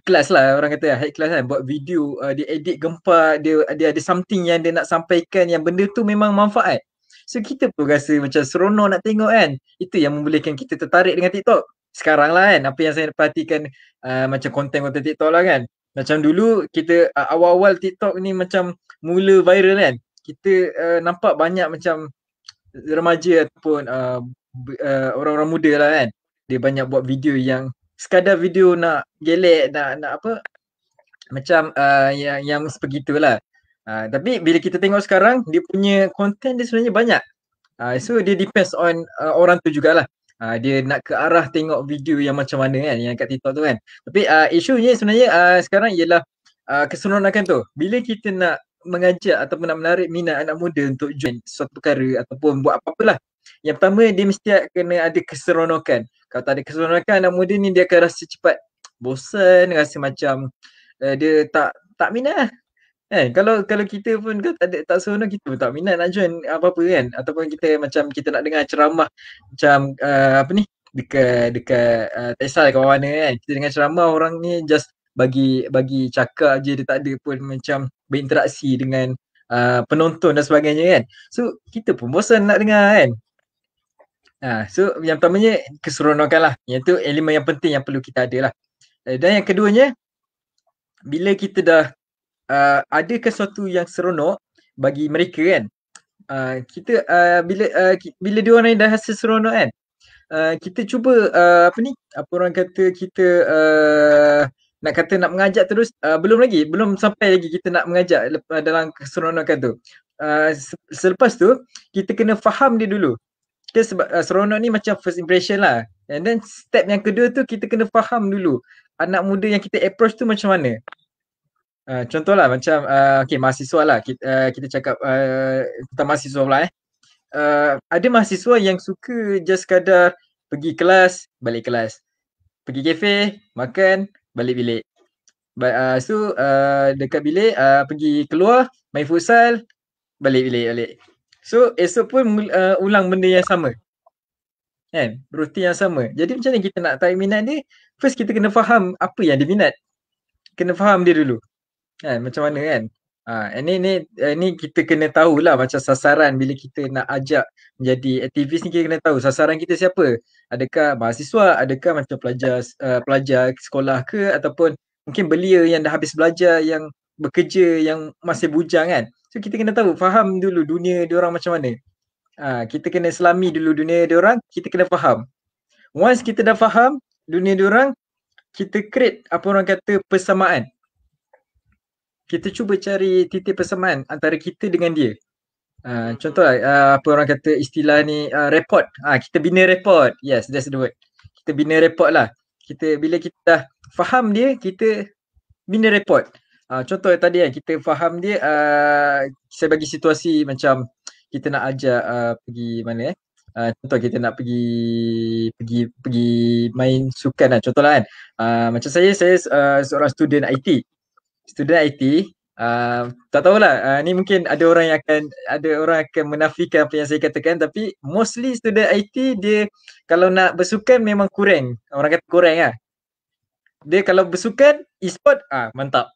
class lah, orang kata high class kan. Buat video, dia edit gempak, dia ada something yang dia nak sampaikan, yang benda tu memang manfaat. So kita pun rasa macam seronok nak tengok kan. Itu yang membolehkan kita tertarik dengan TikTok. Sekarang lah kan, apa yang saya perhatikan macam konten-konten TikTok lah kan. Macam dulu kita awal-awal TikTok ni macam mula viral kan. Kita nampak banyak macam remaja ataupun orang-orang muda lah kan. Dia banyak buat video yang sekadar video nak gelek, nak apa, macam yang sebegitulah. Tapi bila kita tengok sekarang, dia punya konten dia sebenarnya banyak. So dia depends on orang tu jugalah. Dia nak ke arah tengok video yang macam mana kan, yang kat TikTok tu kan. Tapi isunya sebenarnya sekarang ialah keseronokan tu. Bila kita nak mengajak ataupun nak menarik minat anak muda untuk join suatu perkara ataupun buat apa-apalah, yang pertama dia mesti kena ada keseronokan. Kalau tak ada keseronokan, anak muda ni dia akan rasa cepat bosan, rasa macam dia tak minat lah. Kalau kita pun tak seronok, kita pun tak minat nak join apa-apa kan. Ataupun kita macam kita nak dengar ceramah macam dekat tak kisah kat mana kan. Kita dengar ceramah, orang ni just bagi cakap je, dia tak ada pun macam berinteraksi dengan penonton dan sebagainya kan. So kita pun bosan nak dengar kan. So yang pertamanya keseronokan lah. Yang tu elemen yang penting yang perlu kita ada lah. Dan yang keduanya, bila kita dah adakah sesuatu yang seronok bagi mereka kan, kita bila dia orang dah rasa seronok kan, kita cuba apa orang kata, kita nak mengajak terus, belum sampai lagi kita nak mengajak dalam keseronokan tu. Selepas tu kita kena faham dia dulu. Kita sebab seronok ni macam first impression lah. And then step yang kedua tu, kita kena faham dulu anak muda yang kita approach tu macam mana. Contohlah macam mahasiswa lah, kita cakap tentang mahasiswa pula ada mahasiswa yang suka just sekadar pergi kelas, balik kelas, pergi kafe, makan, balik bilik. So dekat bilik pergi keluar, main futsal, balik bilik. So esok pun ulang benda yang sama. kan? Rutin yang sama. Jadi macam mana kita nak tarik minat dia? First kita kena faham apa yang dia minat. Kena faham dia dulu. Kan macam mana kan? Ni kita kena tahulah macam sasaran bila kita nak ajak menjadi aktivis ni, kita kena tahu sasaran kita siapa. Adakah mahasiswa, adakah macam pelajar sekolah ke, ataupun mungkin belia yang dah habis belajar, yang bekerja, yang masih bujang kan. So kita kena tahu, faham dulu dunia diorang macam mana. Kita kena selami dulu dunia diorang, kita kena faham. Once kita dah faham dunia diorang, kita create apa orang kata persamaan. Kita cuba cari titik persamaan antara kita dengan dia. Contohlah apa orang kata istilah ni, report. Kita bina report. Yes, that's the word. Kita bina report lah. Bila kita dah faham dia, kita bina report. Contoh tadi kan, kita faham dia, saya bagi situasi macam kita nak ajak pergi mana contoh kita nak pergi main sukan lah, contohlah kan. Macam saya seorang student IT. Tak tahulah, ni mungkin ada orang akan menafikan apa yang saya katakan, tapi mostly student IT dia kalau nak bersukan memang kurang. Orang kata kurang lah. Dia kalau bersukan, e-sport mantap.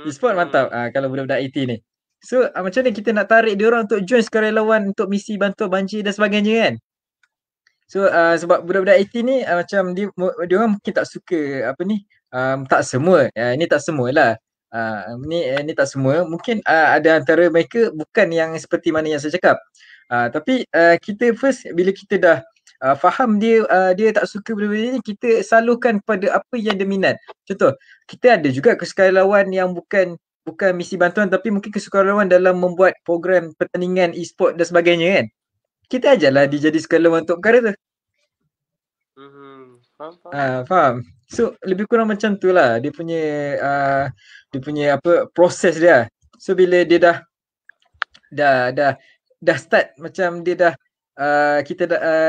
E-sport mantap kalau budak-budak IT ni. So macam mana kita nak tarik dia orang untuk join sukarelawan untuk misi bantuan banjir dan sebagainya kan. So sebab budak-budak IT ni macam dia orang mungkin tak suka tak semua. Ini tak semualah. Ni tak semua. Mungkin ada antara mereka bukan yang seperti mana yang saya cakap. Tapi kita first bila kita dah faham dia tak suka benda-benda ni, kita salurkan kepada apa yang dia minat. Contoh, kita ada juga kesukarelawan yang bukan misi bantuan, tapi mungkin kesukarelawan dalam membuat program pertandingan e-sport dan sebagainya kan. Kita ajarlah dia jadi sukarelawan untuk perkara tu. Faham. So lebih kurang macam tu lah dia punya proses dia. So bila dia dah start macam dia dah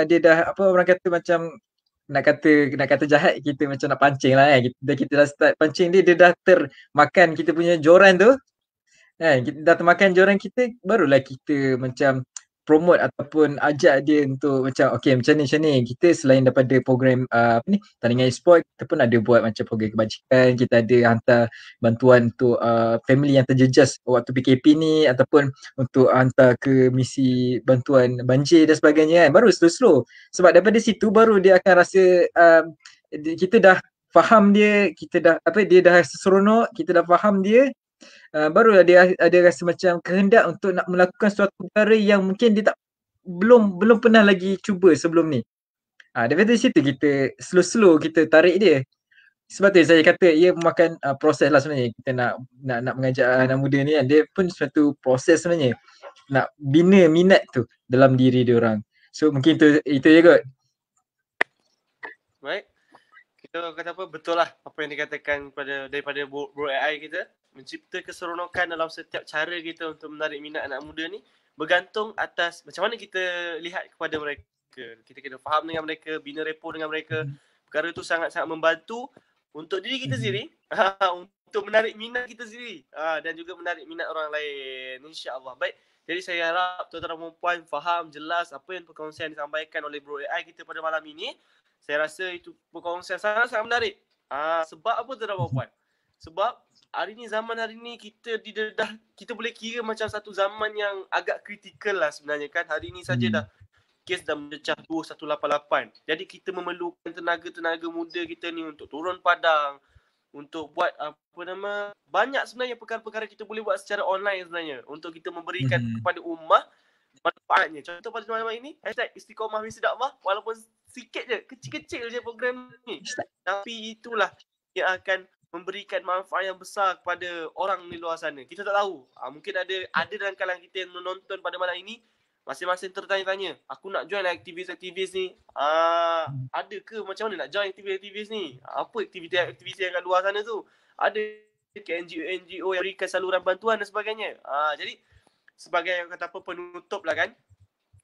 dia dah orang kata macam nak kata jahat, kita macam nak pancing lah kan. Kita dah start pancing dia dah termakan kita punya joran tu kan. Kita dah termakan joran kita, barulah kita macam promote ataupun ajak dia untuk macam macam ni kita selain daripada program tandingan e-sport, kita pun ada buat macam program kebajikan. Kita ada hantar bantuan untuk family yang terjejas waktu PKP ni, ataupun untuk hantar ke misi bantuan banjir dan sebagainya kan. Baru slow-slow, sebab daripada situ baru dia akan rasa kita dah faham dia, dia dah seronok, kita dah faham dia. Barulah dia ada rasa macam kehendak untuk nak melakukan suatu perkara yang mungkin dia belum pernah lagi cuba sebelum ni. Daripada situ kita slow-slow kita tarik dia. Sebab tu saya kata ia memakan proses lah sebenarnya. Kita nak mengajak anak muda ni kan, dia pun suatu proses sebenarnya. Nak bina minat tu dalam diri dia orang. So mungkin itu je kot. Baik. Kita kata betul lah apa yang dikatakan daripada Bro AI kita. Mencipta keseronokan dalam setiap cara kita untuk menarik minat anak muda ni bergantung atas macam mana kita lihat kepada mereka. Kita kena faham dengan mereka, bina rapport dengan mereka. Perkara tu sangat-sangat membantu untuk diri kita sendiri, untuk menarik minat kita sendiri, dan juga menarik minat orang lain, insya-Allah. Baik. Jadi saya harap tuan-tuan dan puan faham jelas apa yang perkongsian disampaikan oleh Bro AI kita pada malam ini. Saya rasa itu perkongsian sangat-sangat menarik. Sebab apa tuan-tuan dan puan? Sebab zaman hari ni kita boleh kira macam satu zaman yang agak kritikal lah sebenarnya kan. Hari ni saja dah kes dah mendecah 2188. Jadi kita memerlukan tenaga-tenaga muda kita ni untuk turun padang, untuk buat banyak sebenarnya perkara-perkara kita boleh buat secara online sebenarnya, untuk kita memberikan kepada ummah manfaatnya. Contoh pada malam ini #Istiqomah Misi Dakwah, walaupun sikit je, kecil-kecil je program ni, tapi itulah yang akan memberikan manfaat yang besar kepada orang di luar sana. Kita tak tahu. Mungkin ada dalam kalangan kita yang menonton pada malam ini, masing-masing tertanya-tanya, aku nak join aktivis-aktivis ni. Ada ke macam mana nak join aktivis-aktivis ni? Apa aktivis yang kat luar sana tu? Ada ke NGO yang berikan saluran bantuan dan sebagainya. Jadi sebagai penutup lah kan.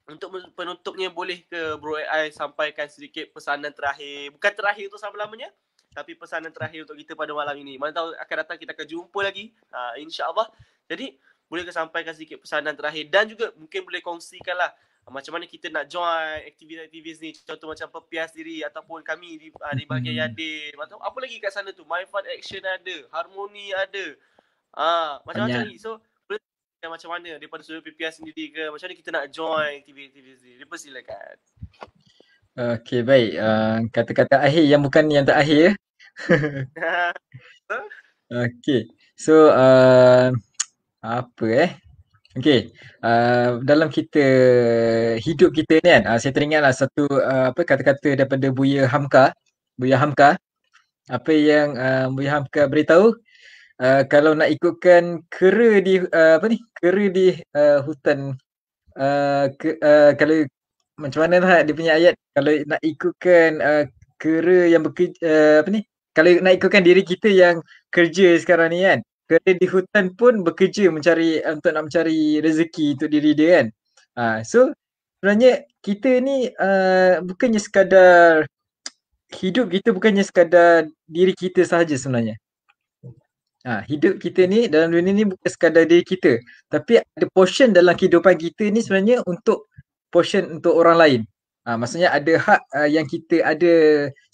Untuk penutupnya, boleh ke Bro AI sampaikan sedikit pesanan terakhir. Bukan terakhir untuk selama-lamanya, tapi pesanan terakhir untuk kita pada malam ini. Mana tahu akan datang kita akan jumpa lagi, insya-Allah. Jadi boleh ke sampaikan sedikit pesanan terakhir, dan juga mungkin boleh kongsikanlah macam mana kita nak join aktivis-aktivis ni, contoh macam Pepias diri ataupun kami di bahagian Yadir, atau apa lagi kat sana tu, My Fun Action ada, Harmoni ada, macam-macam lagi. So macam mana daripada sudut PPS sendiri ke, macam mana kita nak join aktivis-aktivis ni, dipersilakan. Okey, baik. Kata-kata akhir yang bukan yang terakhir. Okey. So apa Okey. Dalam kita hidup kita ni kan, saya teringatlah satu kata-kata daripada Buya Hamka. Apa yang Buya Hamka beritahu, kalau nak ikutkan kera di hutan, kalau macam mana lah dia punya ayat, kalau nak ikutkan kera yang bekerja, kalau nak ikutkan diri kita yang kerja sekarang ni kan, kera di hutan pun bekerja untuk nak mencari rezeki untuk diri dia kan. So sebenarnya kita ni bukannya sekadar hidup kita, bukannya sekadar diri kita sahaja sebenarnya. Hidup kita ni dalam dunia ni bukan sekadar diri kita, tapi ada portion dalam kehidupan kita ni sebenarnya untuk portion untuk orang lain. Maksudnya ada hak yang kita ada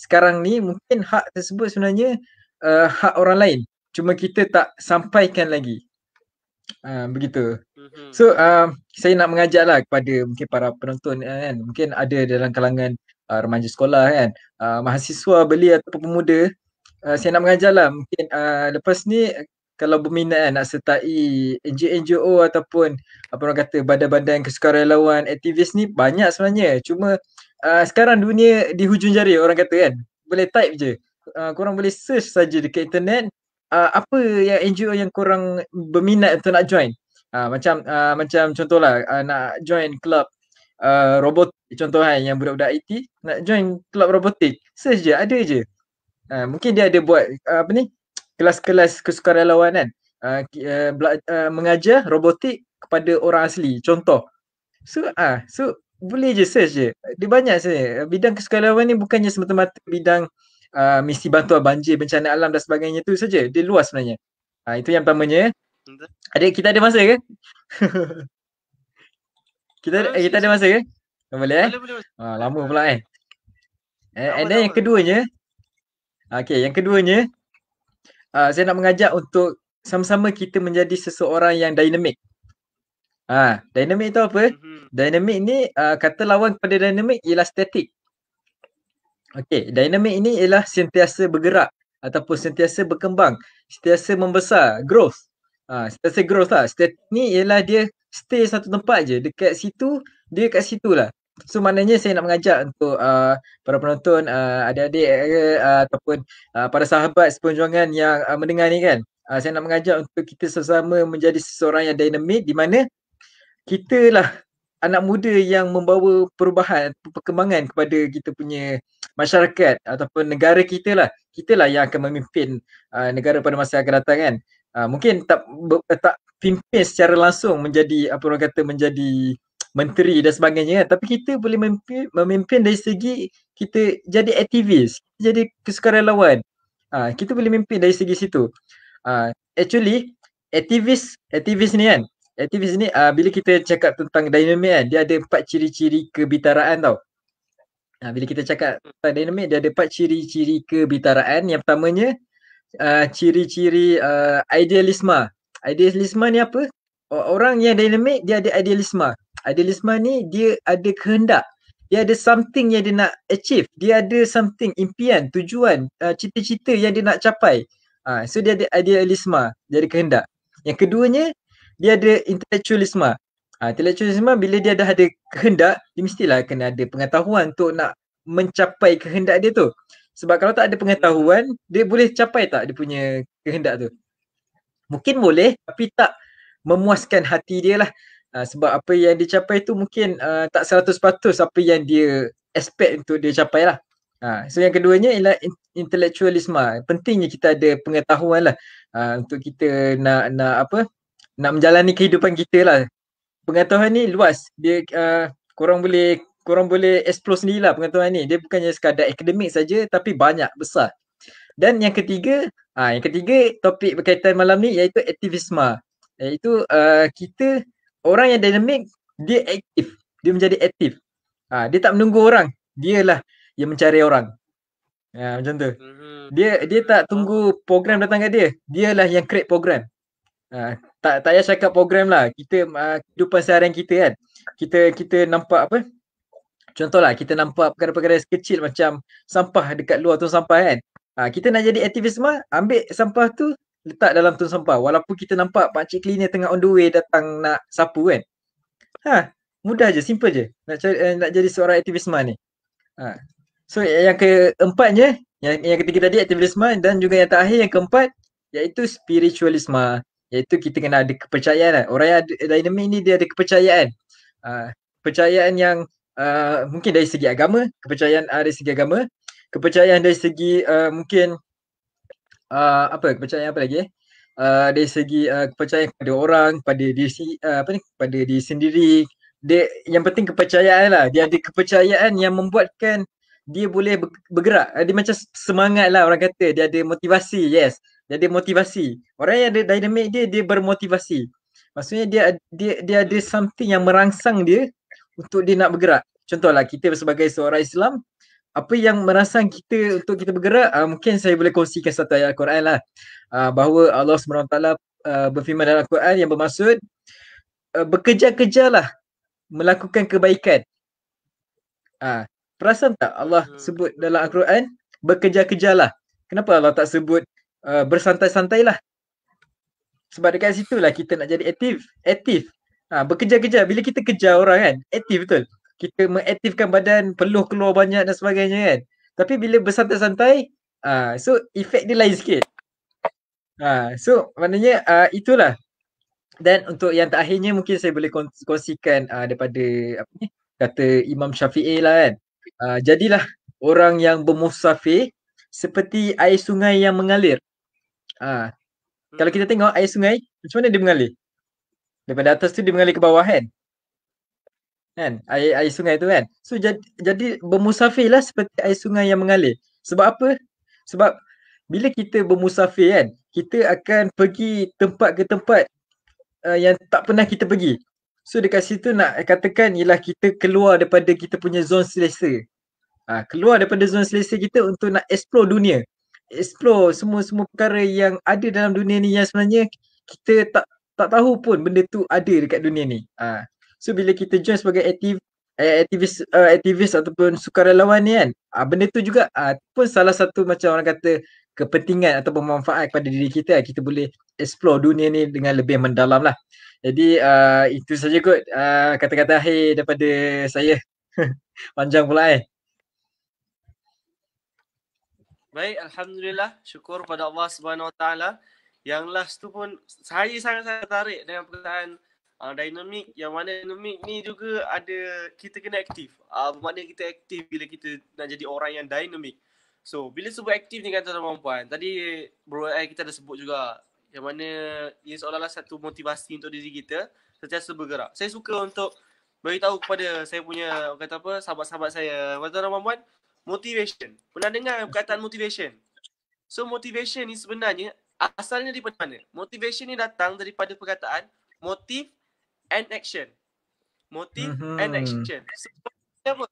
sekarang ni, mungkin hak tersebut sebenarnya hak orang lain, cuma kita tak sampaikan lagi. Begitu. So saya nak mengajaklah kepada mungkin para penonton kan, mungkin ada dalam kalangan remaja sekolah kan, mahasiswa belia ataupun pemuda. Saya nak mengajarlah mungkin lepas ni kalau berminat nak sertai NGO ataupun apa orang kata badan-badan kesukarelawan, aktivis ni banyak sebenarnya. Cuma sekarang dunia di hujung jari orang kata kan. Boleh type je. Korang boleh search saja dekat internet apa yang NGO yang korang berminat untuk nak join. Macam contohlah nak join club robotik, contoh kan yang budak-budak IT nak join club robotik. Search je, ada je. Mungkin dia ada buat kelas-kelas kesukarelawan kan, mengajar robotik kepada orang asli, contoh. So boleh je search je. Dia banyak sebenarnya. Bidang kesukarelawan ni bukannya semata-mata bidang misi bantuan banjir, bencana alam dan sebagainya tu saja. Dia luas sebenarnya. Itu yang pertamanya. Kita ada masa ke? kita ada masa ke? Boleh Boleh. lama pula kan. And then yang keduanya, yang keduanya, saya nak mengajak untuk sama-sama kita menjadi seseorang yang dinamik. Dinamik tu apa? Dinamik ni kata lawan kepada dinamik ialah statik. Okey, dinamik ini ialah sentiasa bergerak ataupun sentiasa berkembang, sentiasa membesar, growth. Sentiasa growth lah. Statik ni ialah dia stay satu tempat je, dekat situ, dia kat situ lah. So maknanya saya nak mengajak untuk para penonton, adik-adik ataupun para sahabat seperjuangan yang mendengar ni kan, saya nak mengajak untuk kita sesama menjadi seseorang yang dinamik, di mana kita lah anak muda yang membawa perubahan, perkembangan kepada kita punya masyarakat ataupun negara kita lah. Kita lah yang akan memimpin negara pada masa akan datang kan. Mungkin tak pimpin secara langsung menjadi apa orang kata menjadi menteri dan sebagainya, tapi kita boleh memimpin dari segi kita jadi aktivis, jadi kesukarelawan. Kita boleh memimpin dari segi situ. Actually aktivis ni kan, aktivis ni bila kita cakap tentang dinamik kan, dia ada 4 ciri-ciri kebitaraan tau. Bila kita cakap tentang dinamik, dia ada 4 ciri-ciri kebitaraan. Yang pertamanya ciri-ciri idealisme. Idealisme ni apa? Orang yang dinamik dia ada idealisme. Idealisme ni dia ada kehendak. Dia ada something yang dia nak achieve. Dia ada something, impian, tujuan, cita-cita yang dia nak capai. So dia ada idealisme, dia ada kehendak. Yang keduanya, dia ada intelektualisme. Intelektualisme bila dia dah ada kehendak, dia mestilah kena ada pengetahuan untuk nak mencapai kehendak dia tu. Sebab kalau tak ada pengetahuan, dia boleh capai tak dia punya kehendak tu? Mungkin boleh, tapi tak memuaskan hati dia lah. Sebab apa yang dia capai tu mungkin tak 100% apa yang dia expect untuk dia capai lah. So yang keduanya ialah intelektualisme. Pentingnya kita ada pengetahuan lah untuk kita nak menjalani kehidupan kita lah. Pengetahuan ni luas. Dia korang boleh explore sendirilah pengetahuan ni. Dia bukannya sekadar akademik saja, tapi banyak, besar. Dan yang ketiga topik berkaitan malam ni iaitu aktivisme. Iaitu kita orang yang dinamik, dia aktif. dia menjadi aktif. Dia tak menunggu orang, dialah yang mencari orang. Macam tu. Dia tak tunggu program datang kat dia, dialah yang create program. Tak payah cakap program lah. Kita kehidupan seharian kita kan. Kita nampak apa? Contohlah kita nampak perkara-perkara kecil macam sampah dekat luar tong sampah kan. Kita nak jadi aktivis semua, ambil sampah tu letak dalam tong sampah. Walaupun kita nampak pakcik cleaner tengah on the way datang nak sapu kan. Mudah je, simple je nak jadi seorang aktivis semua ni. So yang keempatnya, yang ketiga tadi aktivisme, dan juga yang terakhir yang keempat iaitu spiritualisme. Iaitu kita kena ada kepercayaan lah. Orang yang dynamic ni dia ada kepercayaan. Kepercayaan yang mungkin dari segi agama, kepercayaan dari segi agama, kepercayaan dari segi mungkin kepercayaan apa lagi dari segi kepercayaan kepada orang, pada diri pada diri sendiri. Yang penting kepercayaan lah. Dia ada kepercayaan yang membuatkan dia boleh bergerak. Dia macam semangat lah orang kata. Dia ada motivasi. Yes, dia ada motivasi. Orang yang ada dynamic dia bermotivasi. Maksudnya dia ada something yang merangsang dia untuk dia nak bergerak. Contohlah kita sebagai seorang Islam, apa yang merangsang kita untuk kita bergerak, mungkin saya boleh kongsikan satu ayat Al-Quran lah. Bahawa Allah SWT berfirman dalam Al-Quran yang bermaksud bekerja-kerjalah melakukan kebaikan. Perasan tak Allah sebut dalam Al-Quran bekerja-kerjalah. Kenapa Allah tak sebut bersantai-santailah? Sebab dekat situ lah kita nak jadi aktif. Bekerja-kerja. Bila kita kejar orang kan, aktif betul. Kita mengaktifkan badan, peluh keluar banyak dan sebagainya kan. Tapi bila bersantai-santai, so efek dia lain sikit. So maknanya itulah. Dan untuk yang terakhirnya mungkin saya boleh kongsikan daripada kata Imam Syafi'i lah kan. Jadilah orang yang bermusafir seperti air sungai yang mengalir. Kalau kita tengok air sungai, macam mana dia mengalir? Daripada atas tu dia mengalir ke bawah kan? Air sungai tu kan. So jadi bermusafirlah seperti air sungai yang mengalir. Sebab apa? Sebab bila kita bermusafir kan, kita akan pergi tempat ke tempat yang tak pernah kita pergi. So dekat situ nak katakan ialah kita keluar daripada kita punya zon selesa. Keluar daripada zon selesa kita untuk nak explore dunia. Explore semua perkara yang ada dalam dunia ni yang sebenarnya kita tak tahu pun benda tu ada dekat dunia ni. So bila kita join sebagai aktivis ataupun sukarelawan ni kan, benda tu juga pun salah satu macam orang kata kepentingan ataupun manfaat kepada diri kita. Kita boleh explore dunia ni dengan lebih mendalam lah. Jadi itu saja kot kata-kata akhir daripada saya. Panjang pula Baik, Alhamdulillah. Syukur pada Allah Subhanahu Wa Taala. Yang last tu pun saya sangat-sangat tertarik dengan perkataan dynamic. Yang mana dynamic ni juga ada kita kena aktif. Bermakna kita aktif bila kita nak jadi orang yang dynamic. So, bila sebut aktif ni kata tuan-tuan puan, tadi bro kita ada sebut juga yang mana ia seolah-olah satu motivasi untuk diri kita sentiasa bergerak. Saya suka untuk beritahu kepada saya punya sahabat-sahabat saya, tuan-tuan puan, motivation. Pernah dengar perkataan motivation? So, motivation ni sebenarnya asalnya daripada mana? Motivation ni datang daripada perkataan motive and action. Motive and action. So, apa?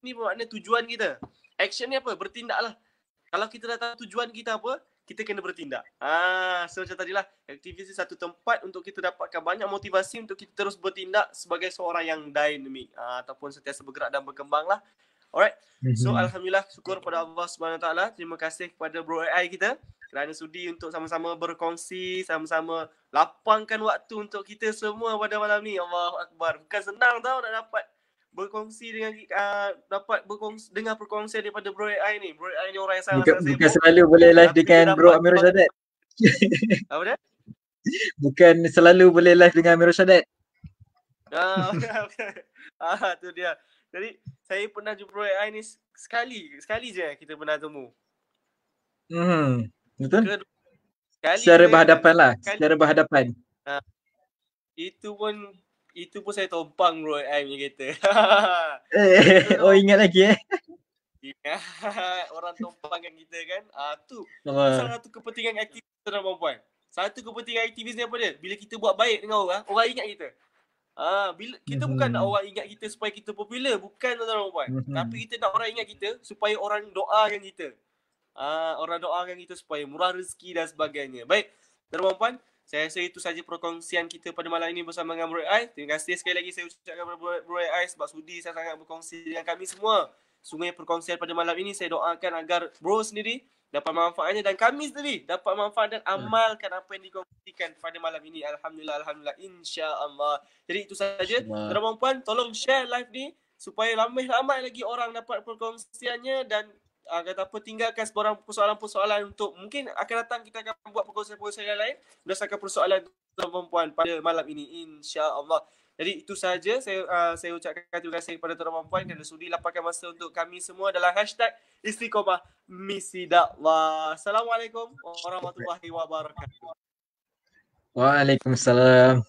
Ni bermakna tujuan kita. Action ni apa? Bertindaklah. Kalau kita dah tahu tujuan kita apa, kita kena bertindak. So macam tadilah, aktivis ni satu tempat untuk kita dapatkan banyak motivasi untuk kita terus bertindak sebagai seorang yang dynamic ataupun sentiasa bergerak dan berkembang lah. Alright. So Alhamdulillah, syukur pada Allah Subhanahu Taala. Terima kasih kepada Bro AI kita kerana sudi untuk sama-sama berkongsi, sama-sama lapangkan waktu untuk kita semua pada malam ni. Allahu Akbar. Bukan senang tau nak dapat berkongsi dengan dengar perkongsian daripada Bro AI ni. Bro AI ni orang yang sangat-sangat sibuk. Bukan selalu boleh live dengan Bro Amirul Syadat. Apa dia? Bukan selalu boleh live dengan Amirul Syadat. Tu dia. Jadi saya pernah jumpa Bro AI ni sekali je kita pernah temu. Betul? Secara berhadapan lah. Secara berhadapan. Itu pun saya tompang Bro AI punya kereta. Ingat lagi Ingat. Orang tompangkan kita kan. Tu salah satu kepentingan aktivis dan perempuan. Satu kepentingan aktivis ni apa dia? Bila kita buat baik dengan orang ingat kita. Bila kita bukan nak orang ingat kita supaya kita popular, bukan tuan-tuan dan puan. Tapi kita nak orang ingat kita supaya orang doakan kita. Orang doakan kita supaya murah rezeki dan sebagainya. Baik, tuan-tuan dan puan, saya rasa itu saja perkongsian kita pada malam ini bersama dengan Bro AI. Terima kasih sekali lagi saya ucapkan kepada Bro AI sebab sudi saya sangat berkongsi dengan kami semua. Sungguh perkongsian pada malam ini saya doakan agar Bro sendiri dapat manfaatnya dan kami sendiri dapat manfaat dan amalkan apa yang dikongsikan pada malam ini. Alhamdulillah, insya-Allah. Jadi itu saja. Tuan-tuan dan puan, tolong share live ni supaya ramai lagi orang dapat perkongsiannya dan kata apa, tinggalkan sebarang persoalan-persoalan untuk mungkin akan datang kita akan buat perkongsian-perkongsian lain berdasarkan persoalan tuan-tuan dan puan pada malam ini, insya-Allah. Jadi itu saja saya ucapkan terima kasih kepada tuan-tuan dan puan kerana sudi lapangkan masa untuk kami semua dalam hashtag Istiqomah Misi Dakwah. Assalamualaikum warahmatullahi wabarakatuh. Waalaikumsalam.